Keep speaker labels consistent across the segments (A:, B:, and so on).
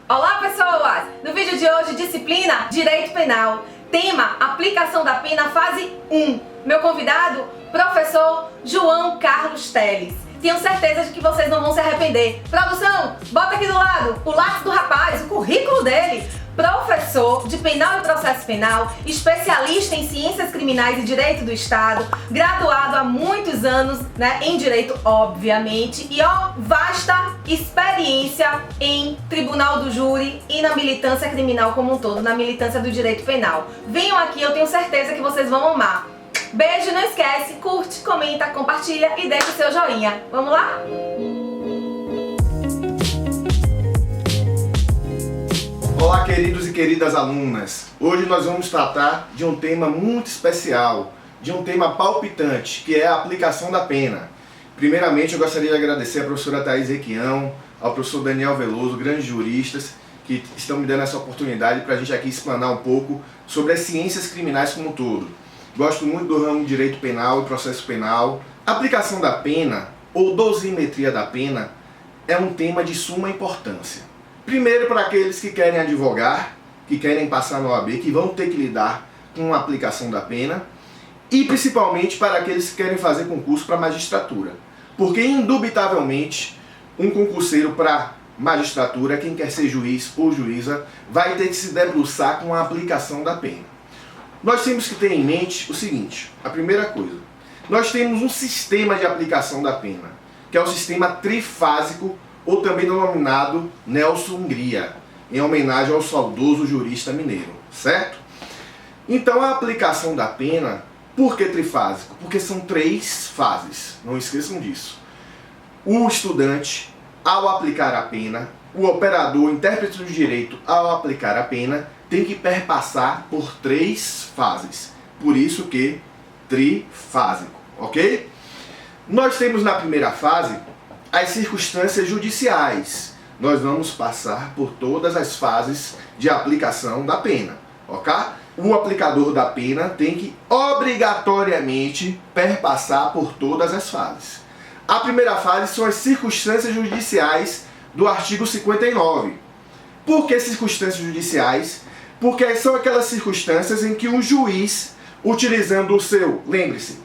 A: Olá pessoas! No vídeo de hoje, disciplina Direito Penal. Tema, aplicação da pena, fase 1. Meu convidado, professor João Carlos Teles. Tenho certeza de que vocês não vão se arrepender. Produção, bota aqui do lado o lápis do rapaz, o currículo dele. Professor de Penal e Processo Penal, especialista em Ciências Criminais e Direito do Estado, graduado há muitos anos, em Direito, obviamente, e vasta experiência em Tribunal do Júri e na militância criminal como um todo, na militância do Direito Penal. Venham aqui, eu tenho certeza que vocês vão amar. Beijo, não esquece, curte, comenta, compartilha e deixa o seu joinha. Vamos lá?
B: Olá, queridos e queridas alunas! Hoje nós vamos tratar de um tema muito especial, de um tema palpitante, que é a aplicação da pena. Primeiramente, eu gostaria de agradecer à professora Thaís Requião, ao professor Daniel Veloso, grandes juristas, que estão me dando essa oportunidade para a gente aqui explanar um pouco sobre as ciências criminais como um todo. Gosto muito do ramo de direito penal e processo penal. A aplicação da pena, ou dosimetria da pena, é um tema de suma importância. Primeiro, para aqueles que querem advogar, que querem passar no OAB, que vão ter que lidar com a aplicação da pena, e principalmente para aqueles que querem fazer concurso para magistratura. Porque, indubitavelmente, um concurseiro para magistratura, quem quer ser juiz ou juíza, vai ter que se debruçar com a aplicação da pena. Nós temos que ter em mente o seguinte, a primeira coisa, nós temos um sistema de aplicação da pena, que é o sistema trifásico, ou também denominado Nelson Hungria, em homenagem ao saudoso jurista mineiro, certo? Então a aplicação da pena, por que trifásico? Porque são 3 fases, não esqueçam disso. O estudante, ao aplicar a pena, o operador, o intérprete do direito, ao aplicar a pena, tem que perpassar por 3 fases. Por isso que trifásico, ok? Nós temos na primeira fase as circunstâncias judiciais. Nós vamos passar por todas as fases de aplicação da pena, ok? O aplicador da pena tem que obrigatoriamente perpassar por todas as fases. A primeira fase são as circunstâncias judiciais do artigo 59. Por que circunstâncias judiciais? Porque são aquelas circunstâncias em que o juiz, utilizando o seu, lembre-se,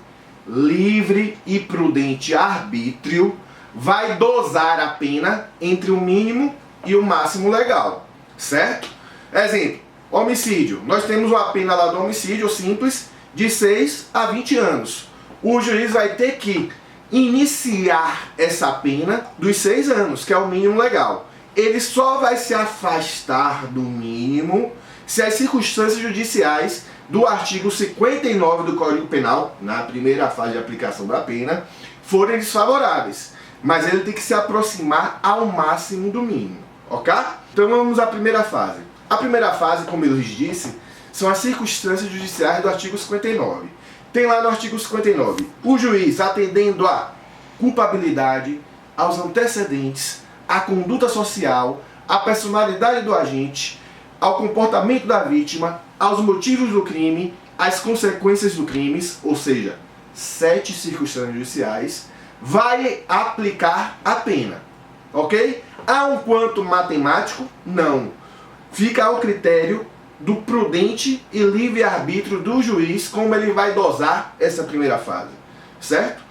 B: livre e prudente arbítrio, vai dosar a pena entre o mínimo e o máximo legal, certo? Exemplo, homicídio. Nós temos uma pena lá do homicídio simples de 6 a 20 anos. O juiz vai ter que iniciar essa pena dos 6 anos, que é o mínimo legal. Ele só vai se afastar do mínimo se as circunstâncias judiciais do artigo 59 do Código Penal, na primeira fase de aplicação da pena, forem desfavoráveis. Mas ele tem que se aproximar ao máximo do mínimo, ok? Então vamos à primeira fase. A primeira fase, como eu lhes disse, são as circunstâncias judiciais do artigo 59. Tem lá no artigo 59, o juiz atendendo à culpabilidade, aos antecedentes, à conduta social, à personalidade do agente, ao comportamento da vítima, aos motivos do crime, às consequências do crime, ou seja, 7 circunstâncias judiciais, vai aplicar a pena, ok? Há um quanto matemático? Não. Fica ao critério do prudente e livre-arbítrio do juiz como ele vai dosar essa primeira fase, certo?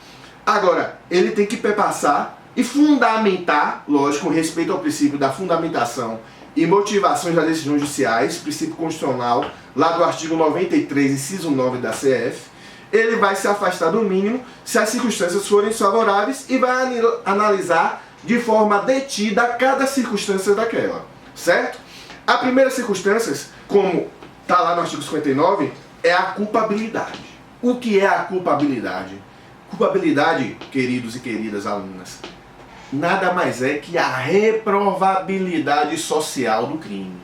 B: Agora, ele tem que perpassar e fundamentar, lógico, com respeito ao princípio da fundamentação e motivações das decisões judiciais, princípio constitucional, lá do artigo 93, inciso 9 da CF, ele vai se afastar do mínimo se as circunstâncias forem favoráveis e vai analisar de forma detida cada circunstância daquela, certo? A primeira circunstância, como está lá no artigo 59, é a culpabilidade. O que é a culpabilidade? Culpabilidade, queridos e queridas alunas, nada mais é que a reprovabilidade social do crime.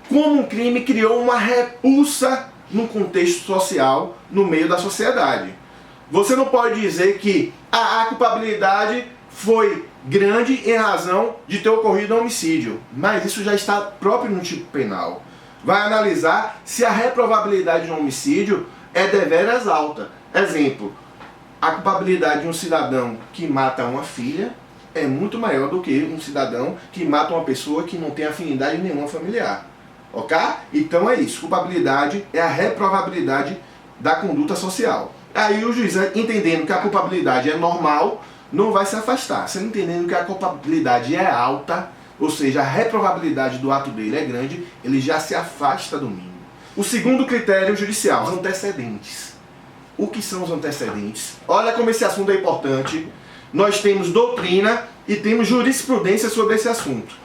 B: Como um crime criou uma repulsa no contexto social, no meio da sociedade. Você não pode dizer que a culpabilidade foi grande em razão de ter ocorrido um homicídio, mas isso já está próprio no tipo penal. Vai analisar se a reprovabilidade de um homicídio é deveras alta. Exemplo, a culpabilidade de um cidadão que mata uma filha é muito maior do que um cidadão que mata uma pessoa que não tem afinidade nenhuma familiar. Ok? Então é isso. Culpabilidade é a reprovabilidade da conduta social. Aí o juiz, entendendo que a culpabilidade é normal, não vai se afastar. Se entendendo que a culpabilidade é alta, ou seja, a reprovabilidade do ato dele é grande, ele já se afasta do mínimo. O segundo critério judicial, os antecedentes. O que são os antecedentes? Olha como esse assunto é importante. Nós temos doutrina e temos jurisprudência sobre esse assunto.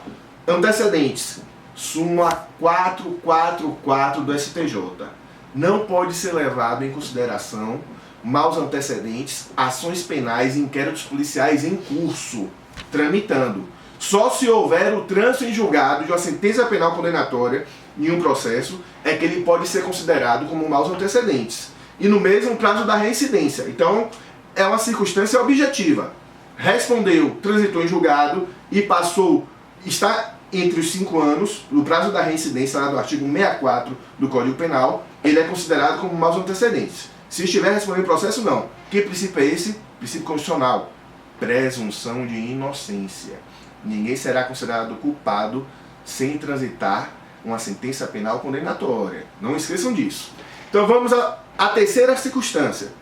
B: Antecedentes. Súmula 444 do STJ. Não pode ser levado em consideração maus antecedentes, ações penais e inquéritos policiais em curso, tramitando. Só se houver o trânsito em julgado de uma sentença penal condenatória em um processo, é que ele pode ser considerado como maus antecedentes. E no mesmo prazo da reincidência. Então, é uma circunstância objetiva. Respondeu, transitou em julgado e passou, está entre os 5 anos, no prazo da reincidência lá do artigo 64 do Código Penal, ele é considerado como maus antecedentes. Se estiver respondendo o processo, não. Que princípio é esse? Princípio constitucional. Presunção de inocência. Ninguém será considerado culpado sem transitar uma sentença penal condenatória. Não esqueçam disso. Então vamos à terceira circunstância.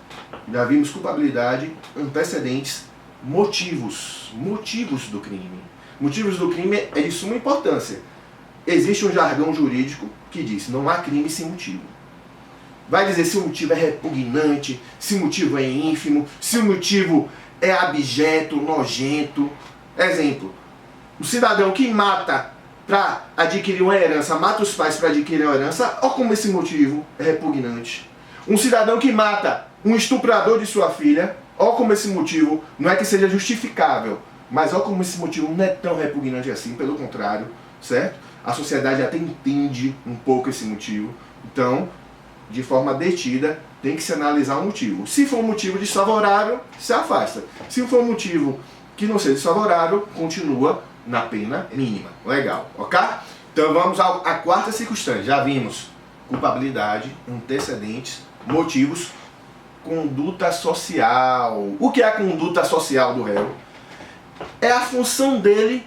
B: Já vimos culpabilidade, antecedentes, motivos. Motivos do crime. Motivos do crime é de suma importância. Existe um jargão jurídico que diz: não há crime sem motivo. Vai dizer se o motivo é repugnante, se o motivo é ínfimo, se o motivo é abjeto, nojento. Exemplo, o cidadão que mata para adquirir uma herança, mata os pais para adquirir uma herança, olha como esse motivo é repugnante. Um cidadão que mata um estuprador de sua filha, olha como esse motivo não é que seja justificável, mas olha como esse motivo não é tão repugnante assim, pelo contrário, certo? A sociedade até entende um pouco esse motivo. Então, de forma detida, tem que se analisar o motivo. Se for um motivo desfavorável, se afasta. Se for um motivo que não seja desfavorável, continua na pena mínima. Legal, ok? Então vamos à quarta circunstância. Já vimos culpabilidade, antecedentes, motivos, conduta social. O que é a conduta social do réu? É a função dele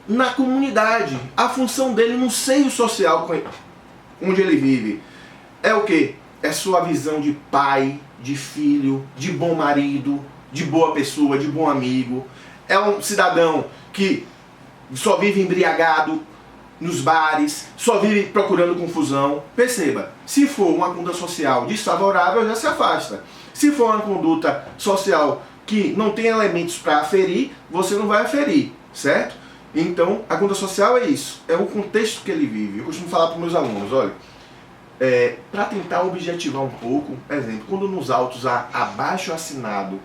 B: na comunidade, a função dele no seio social onde ele vive. É o quê? É sua visão de pai, de filho, de bom marido, de boa pessoa, de bom amigo. É um cidadão que só vive embriagado nos bares, só vive procurando confusão. Perceba, se for uma conduta social desfavorável, já se afasta. Se for uma conduta social que não tem elementos para aferir, você não vai aferir, certo? Então, a conduta social é isso, é o contexto que ele vive. Eu costumo falar para os meus alunos, olha, para tentar objetivar um pouco, exemplo, quando nos autos há abaixo assinado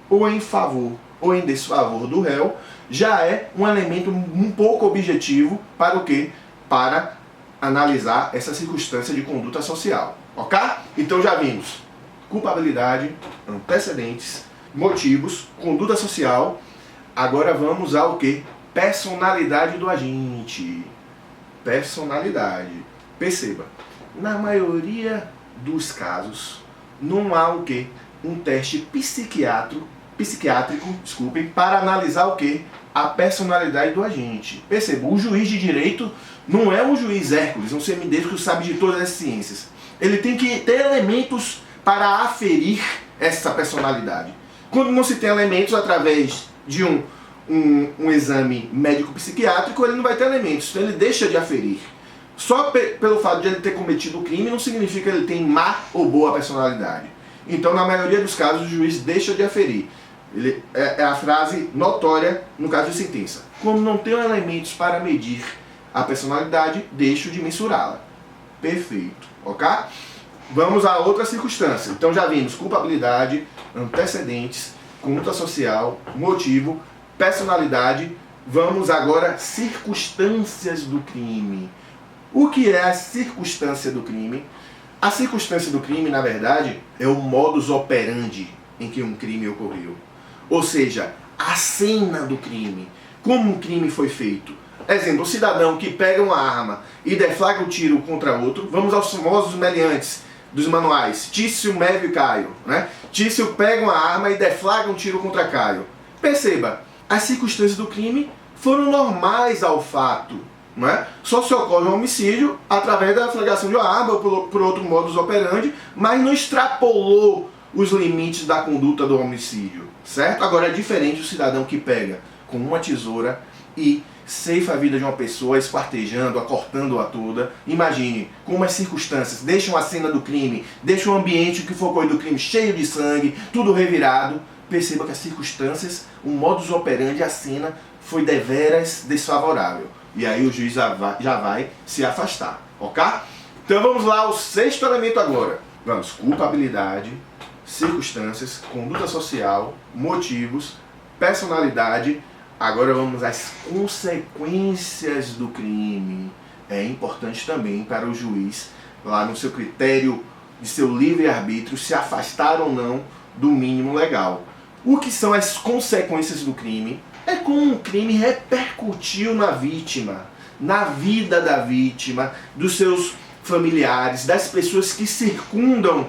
B: ou em favor ou em desfavor do réu, já é um elemento um pouco objetivo para o quê? Para analisar essa circunstância de conduta social, ok? Então já vimos culpabilidade, antecedentes, motivos, conduta social. Agora vamos ao quê? Personalidade do agente. Personalidade. Perceba, na maioria dos casos, não há o quê? Um teste psiquiátrico, para analisar o quê? A personalidade do agente. Perceba, o juiz de direito não é um juiz Hércules, um semideus que sabe de todas as ciências. Ele tem que ter elementos para aferir essa personalidade. Quando não se tem elementos através de um exame médico-psiquiátrico, ele não vai ter elementos, então ele deixa de aferir. Só pelo fato de ele ter cometido o crime não significa que ele tem má ou boa personalidade. Então, na maioria dos casos, o juiz deixa de aferir. É a frase notória no caso de sentença. Como não tenho elementos para medir a personalidade, deixo de mensurá-la. Perfeito, ok? Vamos a outra circunstância. Então já vimos culpabilidade, antecedentes, conduta social, motivo, personalidade. Vamos agora circunstâncias do crime. O que é a circunstância do crime? A circunstância do crime, na verdade, é o modus operandi em que um crime ocorreu. Ou seja, a cena do crime. Como um crime foi feito. Exemplo, o cidadão que pega uma arma e deflagra o tiro contra outro. Vamos aos famosos meliantes dos manuais. Tício, Mévio e Caio. Né? Tício pega uma arma e deflagra um tiro contra Caio. Perceba, as circunstâncias do crime foram normais ao fato. Não é? Só se ocorre um homicídio através da flagração de uma arma ou por outro modus operandi, mas não extrapolou os limites da conduta do homicídio, certo? Agora é diferente o cidadão que pega com uma tesoura e ceifa a vida de uma pessoa, esquartejando-a, cortando-a toda. Imagine como as circunstâncias deixam a cena do crime, deixam o ambiente que foi ocorrido do crime cheio de sangue, tudo revirado. Perceba que as circunstâncias, o modus operandi, a cena foi deveras desfavorável. E aí o juiz já vai se afastar, ok? Então vamos lá ao sexto elemento agora. Vamos, culpabilidade, circunstâncias, conduta social, motivos, personalidade. Agora vamos às consequências do crime. É importante também para o juiz, lá no seu critério de seu livre-arbítrio, se afastar ou não do mínimo legal. O que são as consequências do crime? É como um crime repercutiu na vítima, na vida da vítima, dos seus familiares, das pessoas que circundam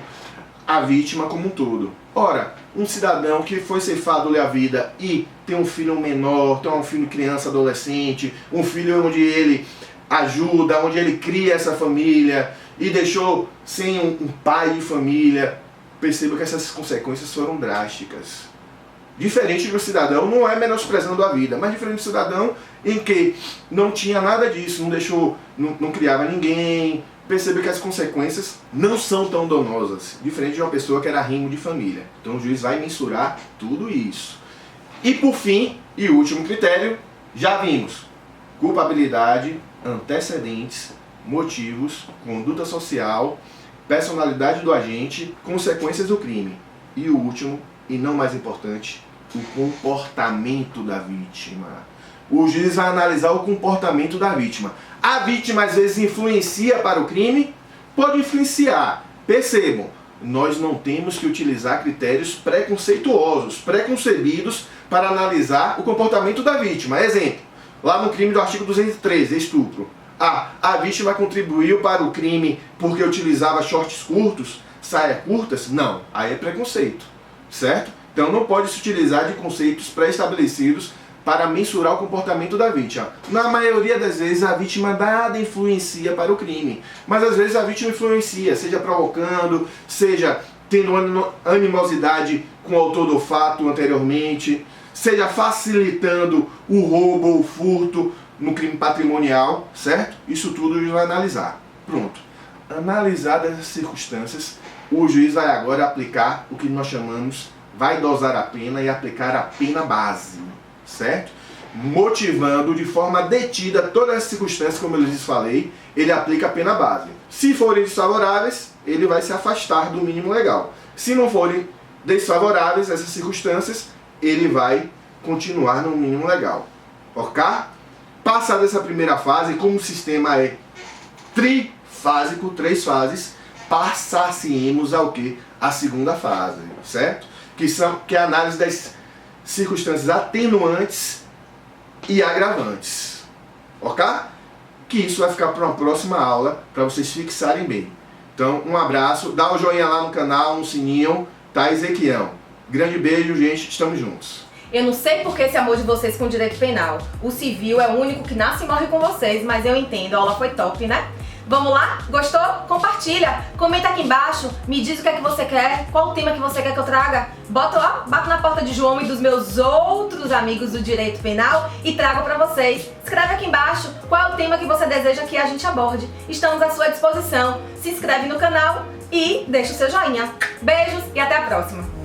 B: a vítima como um todo. Ora, um cidadão que foi ceifado-lhe a vida e tem um filho menor, tem um filho criança, adolescente, um filho onde ele ajuda, onde ele cria essa família e deixou sem um pai de família, perceba que essas consequências foram drásticas. Diferente do cidadão, não é menosprezando a vida, mas diferente do cidadão em que não tinha nada disso, não deixou, não criava ninguém. Percebe que as consequências não são tão danosas, diferente de uma pessoa que era rimo de família. Então o juiz vai mensurar tudo isso. E por fim, e último critério, já vimos: culpabilidade, antecedentes, motivos, conduta social, personalidade do agente, consequências do crime. E o último, e não mais importante, o comportamento da vítima. O juiz vai analisar o comportamento da vítima. A vítima às vezes influencia para o crime? Pode influenciar. Percebam, nós não temos que utilizar critérios preconceituosos, preconcebidos para analisar o comportamento da vítima. Exemplo, lá no crime do artigo 213, estupro. A vítima contribuiu para o crime porque utilizava shorts curtos, saias curtas? Não, aí é preconceito, certo? Então não pode se utilizar de conceitos pré-estabelecidos para mensurar o comportamento da vítima. Na maioria das vezes a vítima nada influencia para o crime, mas às vezes a vítima influencia, seja provocando, seja tendo animosidade com o autor do fato anteriormente, seja facilitando o roubo ou o furto no crime patrimonial, certo? Isso tudo o juiz vai analisar. Pronto. Analisadas as circunstâncias, o juiz vai agora aplicar o que nós chamamos, vai dosar a pena e aplicar a pena base, certo? Motivando de forma detida todas as circunstâncias, como eu lhes falei, ele aplica a pena base. Se forem desfavoráveis, ele vai se afastar do mínimo legal. Se não forem desfavoráveis essas circunstâncias, ele vai continuar no mínimo legal. Ok? Passada essa primeira fase, como o sistema é trifásico, 3 fases, passar-se-emos ao que? A segunda fase, certo? Que é a análise das circunstâncias atenuantes e agravantes. Ok? Que isso vai ficar para uma próxima aula, para vocês fixarem bem. Então, um abraço, dá um joinha lá no canal, um sininho, tá, Ezequiel? Grande beijo, gente, estamos juntos.
A: Eu não sei por que esse amor de vocês com o direito penal. O civil é o único que nasce e morre com vocês, mas eu entendo, a aula foi top, né? Vamos lá? Gostou? Compartilha! Comenta aqui embaixo, me diz o que é que você quer, qual o tema que você quer que eu traga. Bota lá, bato na porta de João e dos meus outros amigos do direito penal e trago pra vocês. Escreve aqui embaixo qual é o tema que você deseja que a gente aborde. Estamos à sua disposição. Se inscreve no canal e deixa o seu joinha. Beijos e até a próxima!